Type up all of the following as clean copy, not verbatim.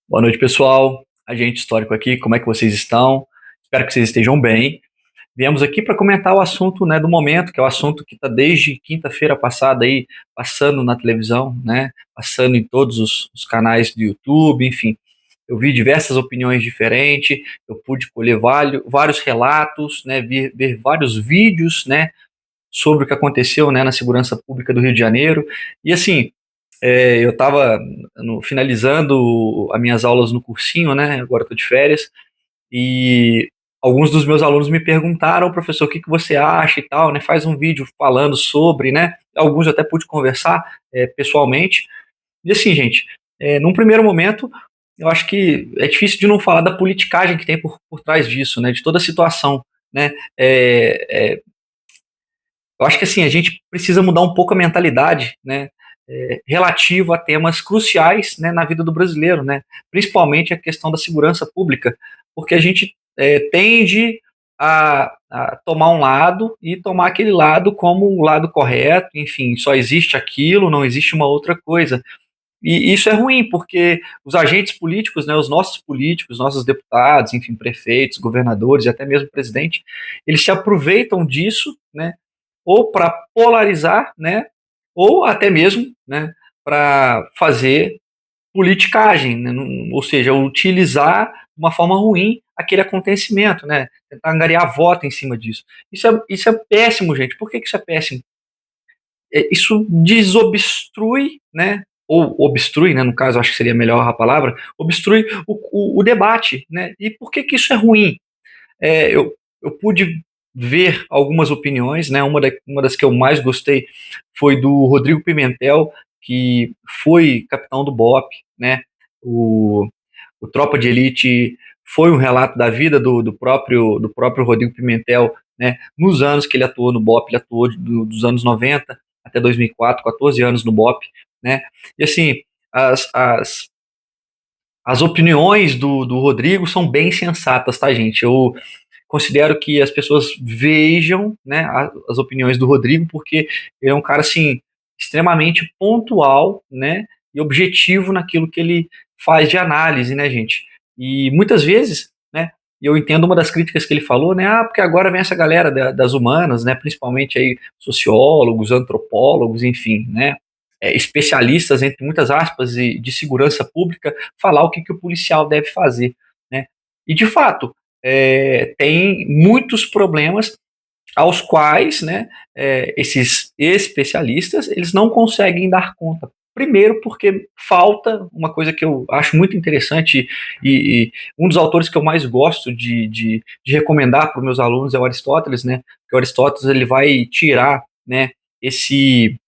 Boa noite, pessoal. Agente histórico aqui, como é que vocês estão? Espero que vocês estejam bem. Viemos aqui para comentar o assunto, né, do momento, que é o assunto que está desde quinta-feira passada aí, passando na televisão, né, passando em todos os canais do YouTube, enfim. Eu vi diversas opiniões diferentes, eu pude colher vários relatos, né, ver vários vídeos, né, sobre o que aconteceu, né, na segurança pública do Rio de Janeiro. E assim, eu estava finalizando as minhas aulas no cursinho, né? Agora estou de férias, e alguns dos meus alunos me perguntaram, professor, o que você acha e tal, né? Faz um vídeo falando sobre, né? Alguns eu até pude conversar pessoalmente. E assim, gente, num primeiro momento, eu acho que é difícil de não falar da politicagem que tem por trás disso, né? De toda a situação, né? Eu acho que assim, a gente precisa mudar um pouco a mentalidade, né, relativo a temas cruciais, né, na vida do brasileiro, né, principalmente a questão da segurança pública, porque a gente tende a tomar um lado e tomar aquele lado como o lado correto, enfim, só existe aquilo, não existe uma outra coisa. E isso é ruim, porque os agentes políticos, né, os nossos políticos, nossos deputados, enfim, prefeitos, governadores e até mesmo presidente, eles se aproveitam disso, né, ou para polarizar, né, ou até mesmo, né, para fazer politicagem, né, ou seja, utilizar de uma forma ruim aquele acontecimento, né, tentar angariar voto em cima disso. Isso é péssimo, gente. Por que isso é péssimo? Isso desobstrui, né, ou obstrui, né, no caso, acho que seria melhor a palavra, obstrui o debate, né, e por que isso é ruim? Eu pude ver algumas opiniões, né, uma das que eu mais gostei foi do Rodrigo Pimentel, que foi capitão do BOP, né, o, o Tropa de Elite foi um relato da vida do próprio Rodrigo Pimentel, né, nos anos que ele atuou no BOP. Ele atuou dos anos 90 até 2004, 14 anos no BOP, né, e assim, as, as, as opiniões do Rodrigo são bem sensatas, tá, gente? Eu considero que as pessoas vejam, né, as opiniões do Rodrigo, porque ele é um cara assim extremamente pontual, né, e objetivo naquilo que ele faz de análise, né, gente. E muitas vezes, né, eu entendo uma das críticas que ele falou, né, porque agora vem essa galera das humanas, né, principalmente aí sociólogos, antropólogos, enfim, né, especialistas, entre muitas aspas, de segurança pública, falar o que o policial deve fazer, né. E de fato, tem muitos problemas aos quais, né, esses especialistas eles não conseguem dar conta. Primeiro, porque falta uma coisa que eu acho muito interessante, e um dos autores que eu mais gosto de recomendar para os meus alunos é o Aristóteles, né? Que o Aristóteles ele vai tirar, né, esse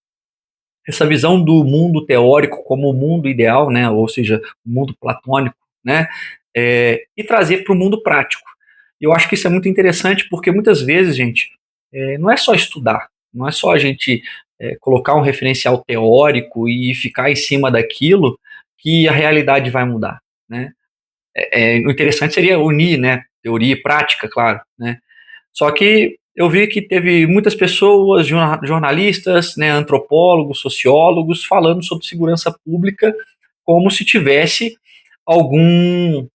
essa visão do mundo teórico como o mundo ideal, né, ou seja, o mundo platônico, né, e trazer para o mundo prático. Eu acho que isso é muito interessante porque muitas vezes, gente, não é só estudar, não é só a gente colocar um referencial teórico e ficar em cima daquilo que a realidade vai mudar, né. O interessante seria unir, né, teoria e prática, claro, né. Só que eu vi que teve muitas pessoas, jornalistas, né, antropólogos, sociólogos, falando sobre segurança pública como se tivesse algum,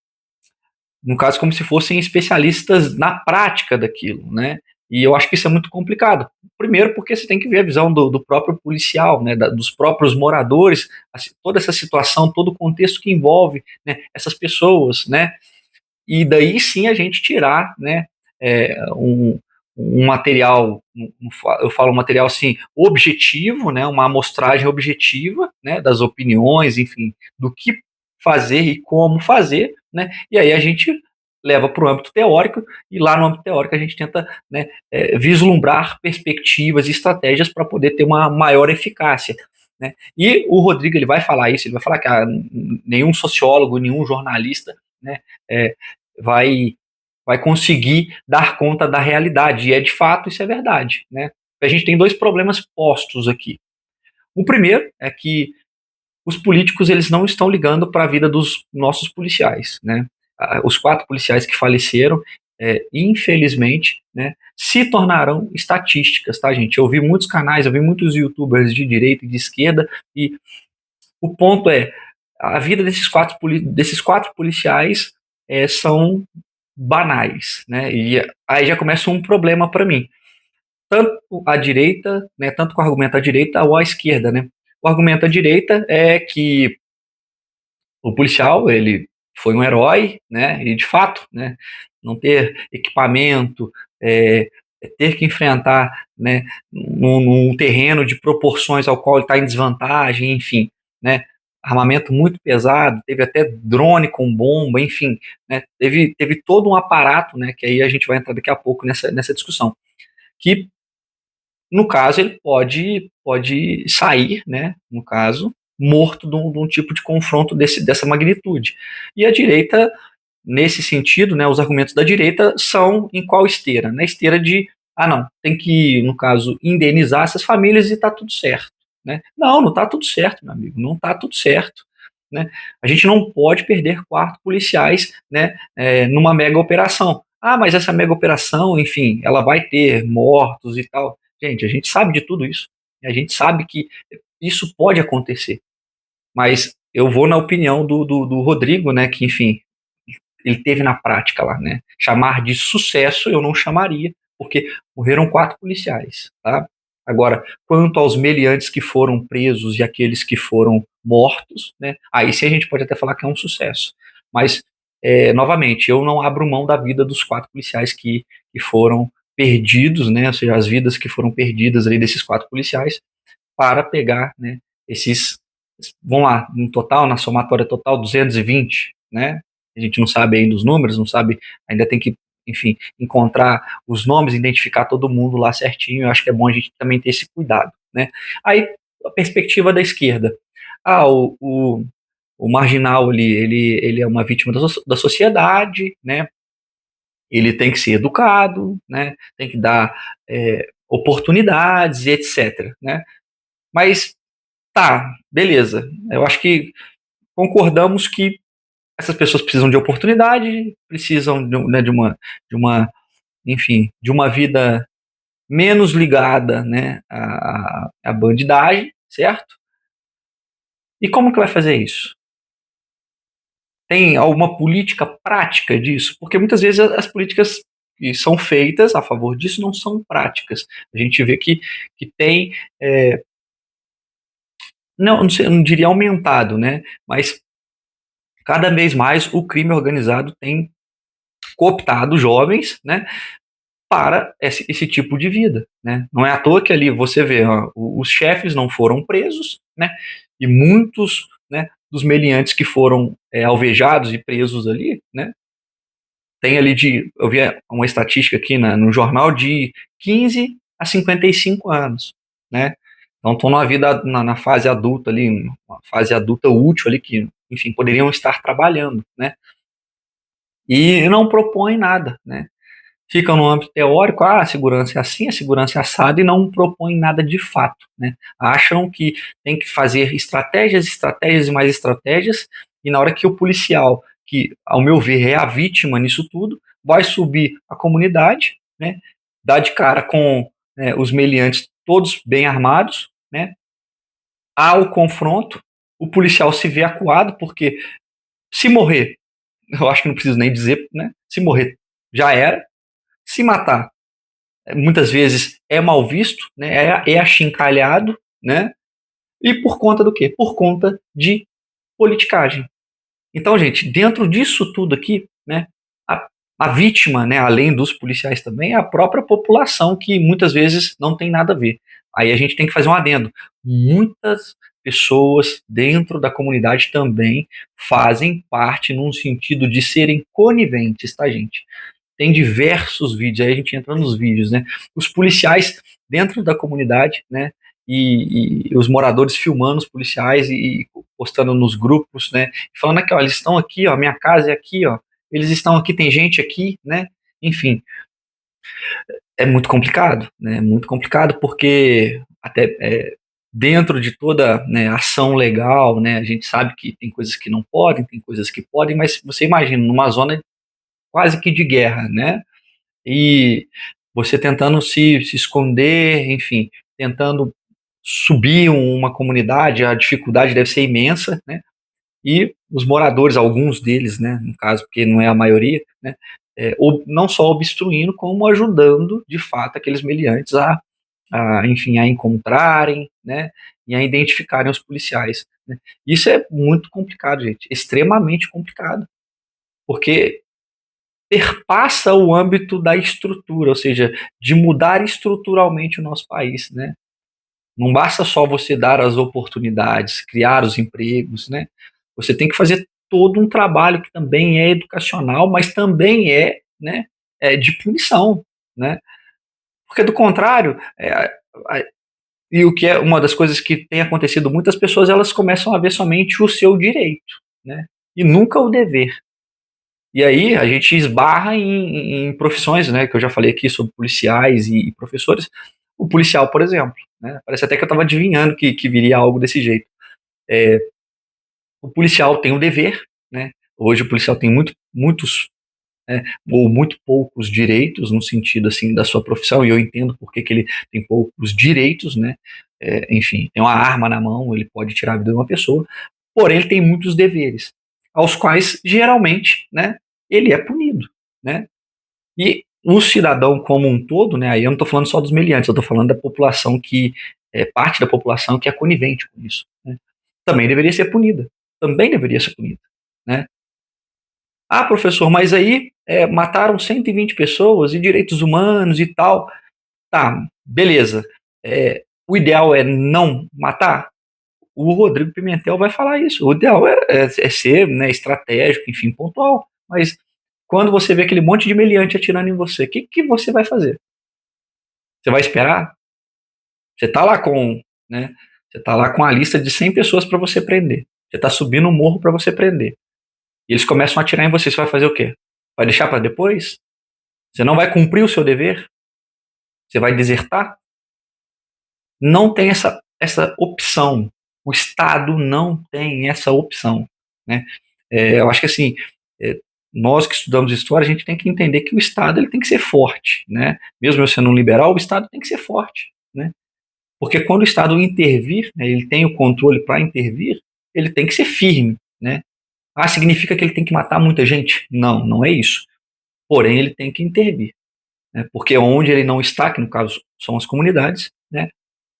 no caso, como se fossem especialistas na prática daquilo, né? E eu acho que isso é muito complicado. Primeiro, porque você tem que ver a visão do próprio policial, né, dos próprios moradores, assim, toda essa situação, todo o contexto que envolve, né, essas pessoas, né? E daí sim a gente tirar, né, um material, eu falo um material assim, objetivo, né, uma amostragem objetiva, né, das opiniões, enfim, do que fazer e como fazer, né, e aí a gente leva para o âmbito teórico, e lá no âmbito teórico a gente tenta, né, vislumbrar perspectivas e estratégias para poder ter uma maior eficácia, né. E o Rodrigo ele vai falar isso, ele vai falar que nenhum sociólogo, nenhum jornalista, né, é, vai conseguir dar conta da realidade. E é de fato, isso é verdade, né? A gente tem dois problemas postos aqui. O primeiro é que os políticos eles não estão ligando para a vida dos nossos policiais, né? Os 4 policiais que faleceram, infelizmente, né, se tornarão estatísticas, tá, gente? Eu vi muitos canais, eu vi muitos YouTubers de direita e de esquerda, e o ponto é, a vida desses quatro policiais são banais, né? E aí já começa um problema para mim, tanto à direita, né, tanto com o argumento à direita ou à esquerda, né? O argumento à direita é que o policial, ele foi um herói, né? E de fato, né, não ter equipamento, é, ter que enfrentar, né, num terreno de proporções ao qual ele está em desvantagem, enfim, né? Armamento muito pesado, teve até drone com bomba, enfim, né? Teve todo um aparato, né? Que aí a gente vai entrar daqui a pouco nessa discussão, que no caso ele pode sair, né, no caso, morto de um tipo de confronto dessa magnitude. E a direita, nesse sentido, né, os argumentos da direita são em qual esteira? Na esteira de, não, tem que, no caso, indenizar essas famílias e está tudo certo. Né? Não está tudo certo, meu amigo, não está tudo certo. Né? A gente não pode perder quatro policiais, né, numa mega operação. Mas essa mega operação, enfim, ela vai ter mortos e tal. Gente, a gente sabe de tudo isso. A gente sabe que isso pode acontecer. Mas eu vou na opinião do Rodrigo, né, que, enfim, ele teve na prática lá, né? Chamar de sucesso eu não chamaria, porque morreram quatro policiais, tá? Agora, quanto aos meliantes que foram presos e aqueles que foram mortos, né? Aí sim a gente pode até falar que é um sucesso. Mas, novamente, eu não abro mão da vida dos quatro policiais que foram perdidos, né? Ou seja, as vidas que foram perdidas ali desses quatro policiais, para pegar, né, esses, vamos lá, no total, na somatória total, 220, né? A gente não sabe ainda os números, não sabe, ainda tem que, enfim, encontrar os nomes, identificar todo mundo lá certinho. Eu acho que é bom a gente também ter esse cuidado, né? Aí, a perspectiva da esquerda. O marginal ali, ele é uma vítima da sociedade, né? Ele tem que ser educado, né? Tem que dar oportunidades e etc, né? Mas tá, beleza. Eu acho que concordamos que essas pessoas precisam de oportunidade, precisam né, de uma, enfim, de uma vida menos ligada, né, à bandidagem, certo? E como que vai fazer isso? Tem alguma política prática disso? Porque muitas vezes as políticas que são feitas a favor disso não são práticas. A gente vê que tem, não, sei, eu não diria aumentado, né, mas cada vez mais o crime organizado tem cooptado jovens, né, para esse tipo de vida, né? Não é à toa que ali você vê, os chefes não foram presos, né? E muitos, né, dos meliantes que foram alvejados e presos ali, né? Tem ali eu vi uma estatística aqui no jornal de 15 a 55 anos, né? Então estão na vida, na fase adulta ali, uma fase adulta útil ali que, enfim, poderiam estar trabalhando, né? E não propõem nada, né? Ficam no âmbito teórico, a segurança é assim, a segurança é assada, e não propõem nada de fato, né? Acham que tem que fazer estratégias, estratégias e mais estratégias, e na hora que o policial, que ao meu ver é a vítima nisso tudo, vai subir a comunidade, né? Dá de cara com, né, os meliantes todos bem armados, né? Há o confronto, o policial se vê acuado, porque se morrer, eu acho que não preciso nem dizer, né? Se morrer, já era. Se matar, muitas vezes é mal visto, né, é achincalhado, né, e por conta do quê? Por conta de politicagem. Então, gente, dentro disso tudo aqui, né, a, a vítima, né, além dos policiais também, é a própria população, que muitas vezes não tem nada a ver. Aí a gente tem que fazer um adendo. Muitas pessoas dentro da comunidade também fazem parte num sentido de serem coniventes, tá, gente? Tem diversos vídeos, aí a gente entra nos vídeos, né? Os policiais dentro da comunidade, né? E os moradores filmando os policiais e postando nos grupos, né? Falando aqui, ó, eles estão aqui, ó, minha casa é aqui, ó, eles estão aqui, tem gente aqui, né? Enfim, é muito complicado, né? É muito complicado porque até dentro de toda, né, ação legal, né? A gente sabe que tem coisas que não podem, tem coisas que podem, mas você imagina numa zona quase que de guerra, né? E você tentando se esconder, enfim, tentando subir uma comunidade, a dificuldade deve ser imensa, né? e os moradores, alguns deles, né, no caso, porque não é a maioria, né, não só obstruindo, como ajudando, de fato, aqueles meliantes enfim, a encontrarem, né, e a identificarem os policiais, né. Isso é muito complicado, gente, extremamente complicado, porque perpassa o âmbito da estrutura, ou seja, de mudar estruturalmente o nosso país, né. Não basta só você dar as oportunidades, criar os empregos, né. Você tem que fazer todo um trabalho que também é educacional, mas também né, de punição, né. Porque do contrário, e o que é uma das coisas que tem acontecido, muitas pessoas elas começam a ver somente o seu direito, né, e nunca o dever. E aí a gente esbarra em profissões, né, que eu já falei aqui sobre policiais e professores. O policial, por exemplo, né, parece até que eu estava adivinhando que viria algo desse jeito. É, o policial tem o dever, né? Hoje o policial tem muitos, ou muito poucos direitos no sentido assim da sua profissão, e eu entendo por que ele tem poucos direitos, né? Enfim, tem uma arma na mão, ele pode tirar a vida de uma pessoa, porém ele tem muitos deveres, aos quais geralmente, né, ele é punido, né? E o cidadão como um todo, né, aí eu não estou falando só dos meliantes, eu estou falando da população que parte da população que é conivente com isso, né? Também deveria ser punida, também deveria ser punida, né? Ah, professor, mas aí mataram 120 pessoas e direitos humanos e tal. Tá, beleza. O ideal é não matar? O Rodrigo Pimentel vai falar isso. O ideal é ser, né, estratégico, enfim, pontual. Mas quando você vê aquele monte de meliante atirando em você, o que você vai fazer? Você vai esperar? Você tá lá né? Você tá lá com a lista de 100 pessoas para você prender. Você tá subindo um morro para você prender. E eles começam a atirar em você. Você vai fazer o quê? Vai deixar para depois? Você não vai cumprir o seu dever? Você vai desertar? Não tem essa opção. O Estado não tem essa opção, né? Eu acho que assim, é, nós que estudamos história, a gente tem que entender que o Estado ele tem que ser forte, né? Mesmo eu sendo um liberal, o Estado tem que ser forte, né? Porque quando o Estado intervir, né, ele tem o controle para intervir, ele tem que ser firme, né? Ah, significa que ele tem que matar muita gente? Não, não é isso. Porém, ele tem que intervir, né? Porque onde ele não está, que no caso são as comunidades, né?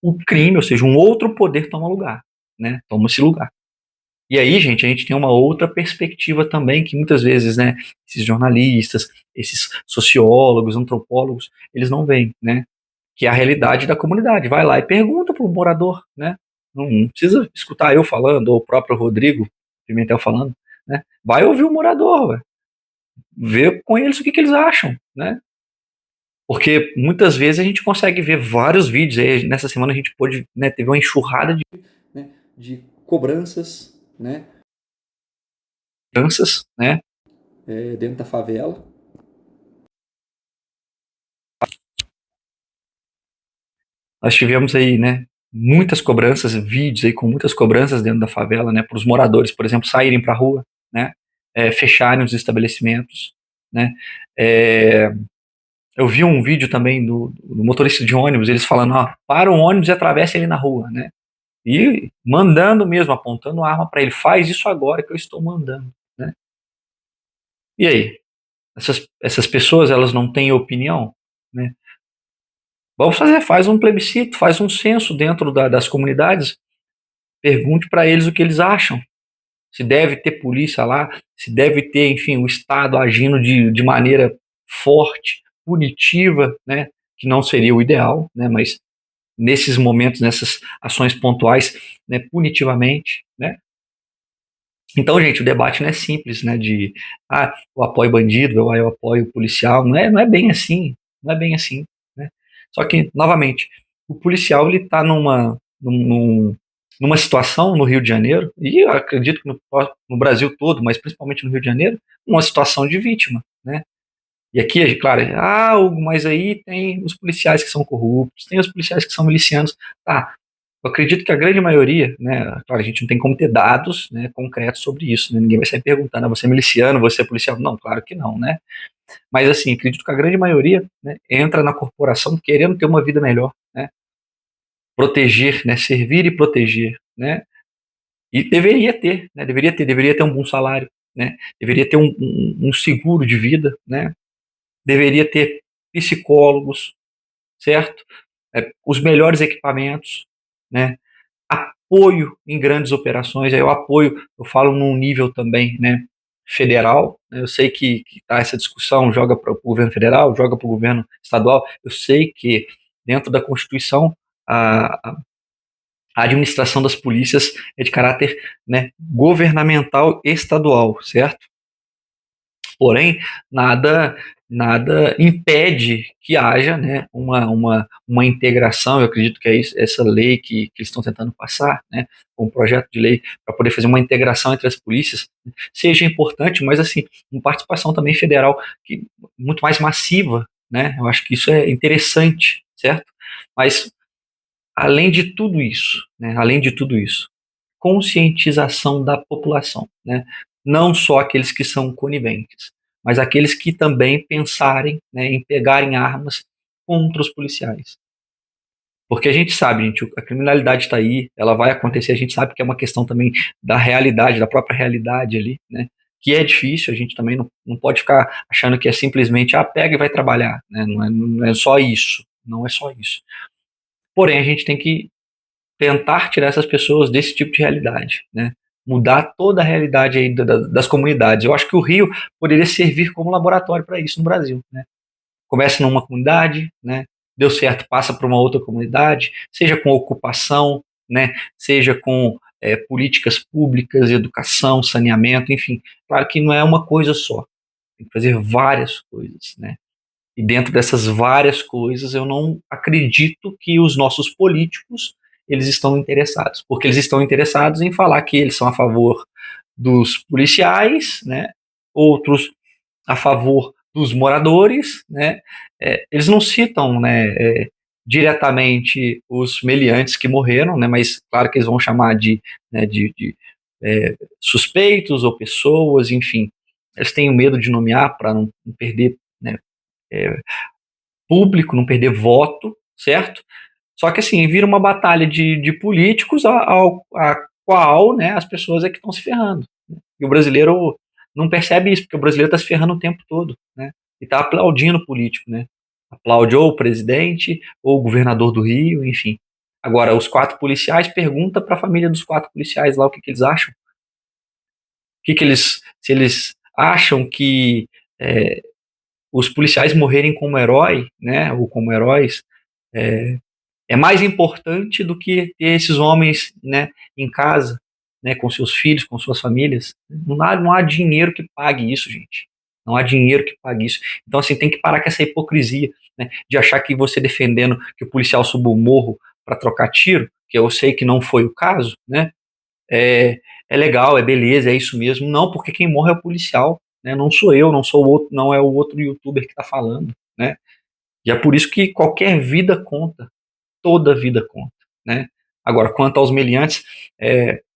O crime, ou seja, um outro poder toma lugar, né? Toma esse lugar. E aí, gente, a gente tem uma outra perspectiva também que muitas vezes, né, esses jornalistas, esses sociólogos, antropólogos, eles não veem, né? Que é a realidade da comunidade. Vai lá e pergunta para o morador, né? Não precisa escutar eu falando ou o próprio Rodrigo Pimentel falando, né? Vai ouvir o morador, véio. Vê com eles o que eles acham, né? Porque muitas vezes a gente consegue ver vários vídeos aí. Nessa semana a gente pôde, né, teve uma enxurrada né, de cobranças, né? Cobranças, né? Dentro da favela. Nós tivemos aí, né? Muitas cobranças, vídeos aí com muitas cobranças dentro da favela, né? Para os moradores, por exemplo, saírem para a rua, né? Fecharem os estabelecimentos, né? É, eu vi um vídeo também do motorista de ônibus, eles falando, ó, para o ônibus e atravessa ele na rua, né? E mandando mesmo, apontando a arma para ele, faz isso agora que eu estou mandando, né? E aí? Essas pessoas, elas não têm opinião, né? Vamos fazer, faz um plebiscito, faz um censo dentro das comunidades, pergunte para eles o que eles acham, se deve ter polícia lá, se deve ter, enfim, o Estado agindo de maneira forte, punitiva, né? Que não seria o ideal, né? Mas nesses momentos, nessas ações pontuais, né, punitivamente, né? Então, gente, o debate não é simples, né, eu apoio bandido, eu apoio policial, não é bem assim, não é bem assim, né? Só que, novamente, o policial, ele está numa situação no Rio de Janeiro, e eu acredito que no Brasil todo, mas principalmente no Rio de Janeiro, uma situação de vítima, né? E aqui, claro, Hugo, mas aí tem os policiais que são corruptos, tem os policiais que são milicianos. Tá, eu acredito que a grande maioria, né, claro, a gente não tem como ter dados, né, concretos sobre isso, né, ninguém vai sair perguntando, você é miliciano, você é policial? Não, claro que não, né? Mas assim, acredito que a grande maioria, né, entra na corporação querendo ter uma vida melhor, né? Proteger, né, servir e proteger, né? E deveria ter um bom salário, né? Deveria ter um seguro de vida, né? Deveria ter psicólogos, certo? Os melhores equipamentos, né? Apoio em grandes operações, aí eu apoio, eu falo num nível também, né, federal, né, eu sei que tá essa discussão, joga para o governo federal, joga para o governo estadual, eu sei que dentro da Constituição a administração das polícias é de caráter, né, governamental estadual, certo? Porém, nada nada impede que haja, né, uma integração, eu acredito que é isso, essa lei que eles estão tentando passar, né, um projeto de lei para poder fazer uma integração entre as polícias, seja importante, mas assim, uma participação também federal que muito mais massiva, né, eu acho que isso é interessante, certo? Mas além de tudo isso, né, além de tudo isso, conscientização da população, né? Não só aqueles que são coniventes, mas aqueles que também pensarem, né, em pegarem armas contra os policiais. Porque a gente sabe, gente, a criminalidade está aí, ela vai acontecer, a gente sabe que é uma questão também da realidade, da própria realidade ali, né? Que é difícil, a gente também não pode ficar achando que é simplesmente, pega e vai trabalhar, né? Não é só isso, não é só isso. Porém, a gente tem que tentar tirar essas pessoas desse tipo de realidade, né? Mudar toda a realidade aí das comunidades. Eu acho que o Rio poderia servir como laboratório para isso no Brasil, né? Começa numa comunidade, né? Deu certo, passa para uma outra comunidade, seja com ocupação, né? Seja com políticas públicas, educação, saneamento, enfim. Claro que não é uma coisa só, tem que fazer várias coisas, né? E dentro dessas várias coisas, eu não acredito que os nossos políticos eles estão interessados, porque eles estão interessados em falar que eles são a favor dos policiais, né? Outros a favor dos moradores, né? Eles não citam, né, diretamente os meliantes que morreram, né? Mas claro que eles vão chamar né, de suspeitos ou pessoas, enfim. Eles têm medo de nomear para não perder, né, é, público, não perder voto, certo? Só que assim, vira uma batalha de políticos a qual, né, as pessoas é que estão se ferrando. Né? E o brasileiro não percebe isso, porque o brasileiro está se ferrando o tempo todo, né? E está aplaudindo o político, né? Aplaude ou o presidente, ou o governador do Rio, enfim. Agora, os 4 policiais, pergunta para a família dos 4 policiais lá o que eles acham. Se eles acham que é, os policiais morrerem como herói, né, ou como heróis, é, é mais importante do que ter esses homens, né, em casa, né, com seus filhos, com suas famílias. Não há dinheiro que pague isso, gente. Não há dinheiro que pague isso. Então, assim, tem que parar com essa hipocrisia, né, de achar que você defendendo que o policial suba o morro para trocar tiro, que eu sei que não foi o caso, né, é legal, é beleza, é isso mesmo. Não, porque quem morre é o policial, né, não sou eu, não sou o outro, não é o outro youtuber que está falando, né. E é por isso que qualquer vida conta, toda vida conta, né? Agora, quanto aos meliantes,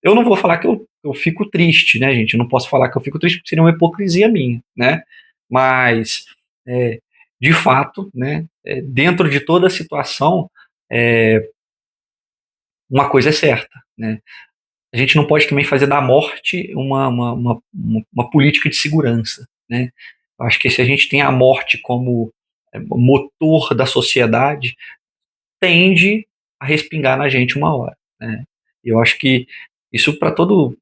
eu não vou falar que eu fico triste, né, gente? Eu não posso falar que eu fico triste porque seria uma hipocrisia minha, né? Mas, é, de fato, né, dentro de toda a situação, é, uma coisa é certa, né? A gente não pode também fazer da morte uma política de segurança, né? Eu acho que se a gente tem a morte como motor da sociedade, tende a respingar na gente uma hora, né? Eu acho que isso para todo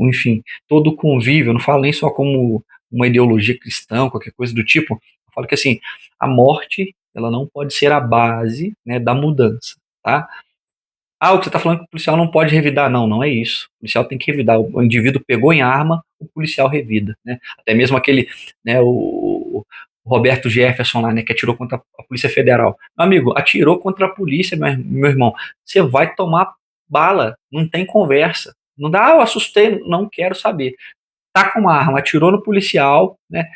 enfim, todo o convívio, eu não falo nem só como uma ideologia cristã, qualquer coisa do tipo, eu falo que assim, a morte, ela não pode ser a base, né, da mudança, tá? O que você está falando que o policial não pode revidar. Não, não é isso. O policial tem que revidar. O indivíduo pegou em arma, o policial revida, né? Até mesmo aquele, né, o Roberto Jefferson lá, né, que atirou contra a Polícia Federal. Meu amigo, atirou contra a polícia, meu irmão. Você vai tomar bala, não tem conversa. Não dá, eu assustei, não quero saber. Tá com uma arma, atirou no policial, né?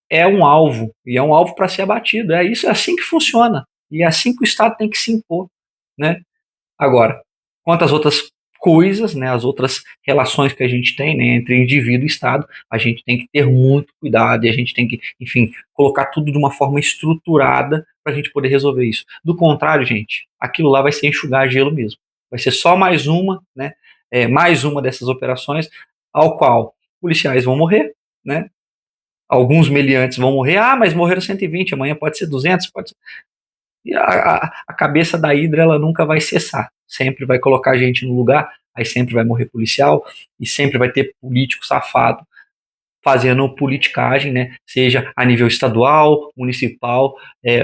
É um alvo, e é um alvo para ser abatido. É isso, é assim que funciona. E é assim que o Estado tem que se impor, né? Agora, quanto às outras coisas, né, as outras relações que a gente tem, né, entre indivíduo e Estado, a gente tem que ter muito cuidado e a gente tem que, enfim, colocar tudo de uma forma estruturada para a gente poder resolver isso. Do contrário, gente, aquilo lá vai ser enxugar gelo mesmo. vai ser só mais uma dessas operações, ao qual policiais vão morrer, né? Alguns meliantes vão morrer, mas morreram 120, amanhã pode ser 200, pode ser. E a cabeça da hidra, ela nunca vai cessar, sempre vai colocar gente no lugar, aí sempre vai morrer policial, e sempre vai ter político safado fazendo politicagem, né, seja a nível estadual, municipal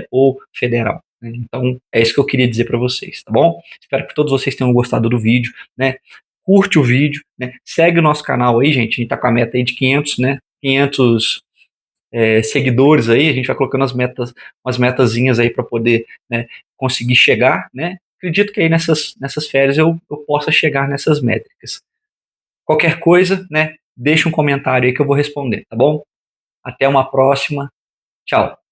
ou federal. Né? Então, é isso que eu queria dizer para vocês, tá bom? Espero que todos vocês tenham gostado do vídeo, né? Curte o vídeo, né? Segue o nosso canal aí, gente. A gente tá com a meta aí de 500, né? 500 seguidores aí. A gente vai colocando umas metazinhas aí para poder, né, conseguir chegar, né? Acredito que aí nessas férias eu possa chegar nessas métricas. Qualquer coisa, né? Deixa um comentário aí que eu vou responder, tá bom? Até uma próxima. Tchau.